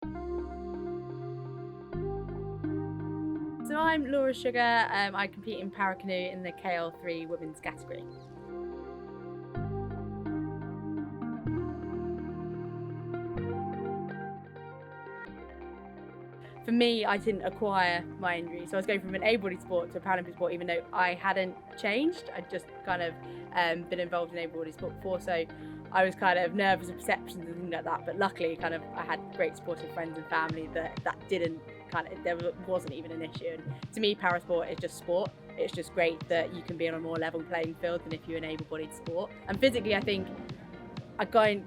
So I'm Laura Sugar. I compete in paracanoe in the KL3 women's category. For me, I didn't acquire my injury, so I was going from an able-bodied sport to a Paralympic sport, even though I hadn't changed. I'd just kind of been involved in able-bodied sport before, so I was kind of nervous of perceptions and things like that. But luckily, kind of, I had great supportive friends and family that didn't there wasn't even an issue. And to me, parasport is just sport. It's just great that you can be on a more level playing field than if you're an able-bodied sport. And physically, I think I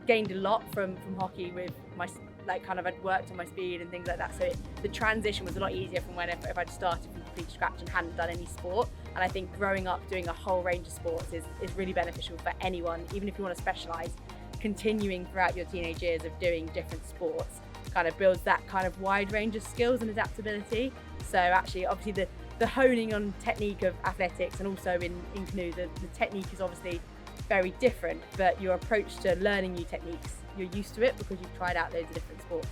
gained a lot from hockey with my, I'd worked on my speed and things like that. So the transition was a lot easier from when if I'd started from complete scratch and hadn't done any sport. And I think growing up doing a whole range of sports is really beneficial for anyone, even if you want to specialise. Continuing throughout your teenage years of doing different sports kind of builds that kind of wide range of skills and adaptability. So actually, obviously the honing on technique of athletics and also in canoe, the technique is obviously very different, but your approach to learning new techniques, you're used to it because you've tried out loads of different sports.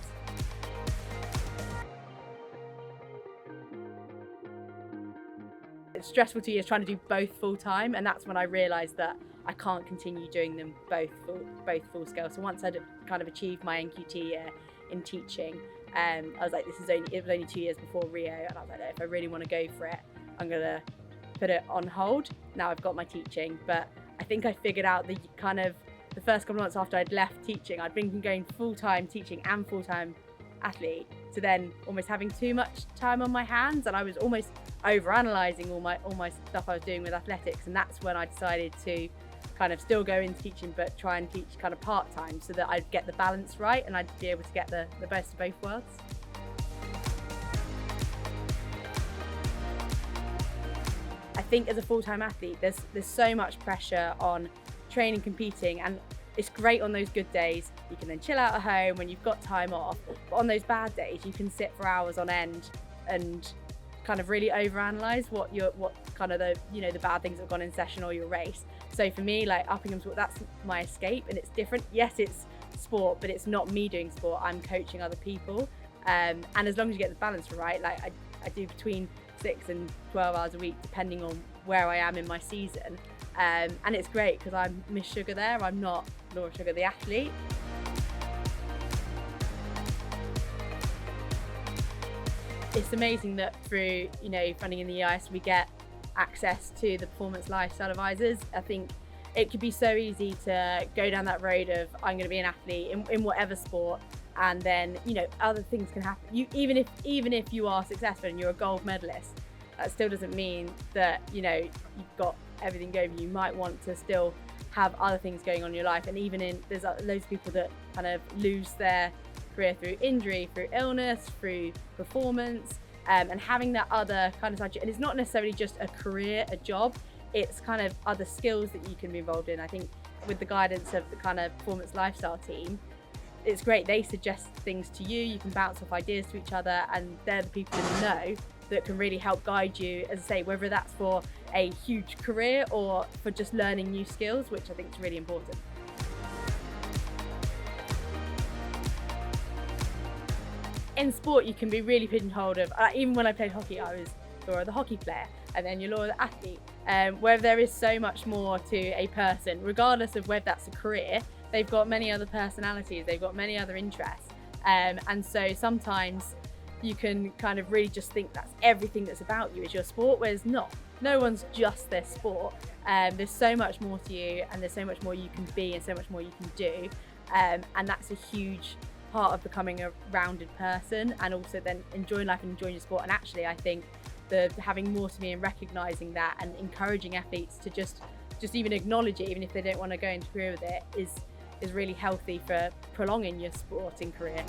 It's stressful 2 years trying to do both full time, and that's when I realised that I can't continue doing them both full scale. So once I'd kind of achieved my NQT year in teaching, I was like, it was only 2 years before Rio, and I was like, if I really want to go for it, I'm gonna put it on hold. Now I've got my teaching, but I think I figured out the first couple of months after I'd left teaching, I'd been going full-time teaching and full-time athlete to then almost having too much time on my hands, and I was almost over-analysing all my stuff I was doing with athletics, and that's when I decided to kind of still go into teaching but try and teach kind of part-time so that I'd get the balance right and I'd be able to get the best of both worlds. I think as a full-time athlete, there's so much pressure on training, competing, and it's great on those good days. You can then chill out at home when you've got time off. But on those bad days, you can sit for hours on end and kind of really overanalyze what kind of the bad things that have gone in session or your race. So for me, like Uppingham sport, that's my escape, and it's different. Yes, it's sport, but it's not me doing sport. I'm coaching other people, and as long as you get the balance right, like I do between 6 and 12 hours a week, depending on where I am in my season. And it's great because I'm Miss Sugar there. I'm not Laura Sugar, the athlete. It's amazing that through funding in the EIS, we get access to the Performance Lifestyle advisors. I think it could be so easy to go down that road of I'm going to be an athlete in whatever sport, and then other things can happen. Even if you are successful and you're a gold medalist, that still doesn't mean that you've got everything going. You might want to still have other things going on in your life, and there's loads of people that kind of lose their career through injury, through illness, through performance, and having that other kind of side. And it's not necessarily just a career, a job, it's kind of other skills that you can be involved in. I think with the guidance of the kind of Performance Lifestyle team, it's great. They suggest things to you, you can bounce off ideas to each other, and they're the people in the know that can really help guide you, as I say, whether that's for a huge career or for just learning new skills, which I think is really important. In sport, you can be really pigeonholed of, even when I played hockey, I was Laura the hockey player, and then you're Laura the athlete, where there is so much more to a person, regardless of whether that's a career. They've got many other personalities, they've got many other interests, and so sometimes you can kind of really just think that's everything that's about you is your sport, whereas not. No one's just their sport. There's so much more to you, and there's so much more you can be and so much more you can do, and that's a huge part of becoming a rounded person, and also then enjoying life and enjoying your sport. And actually, I think having more to me and recognizing that and encouraging athletes to just even acknowledge it, even if they don't want to go into career with it, is really healthy for prolonging your sporting career.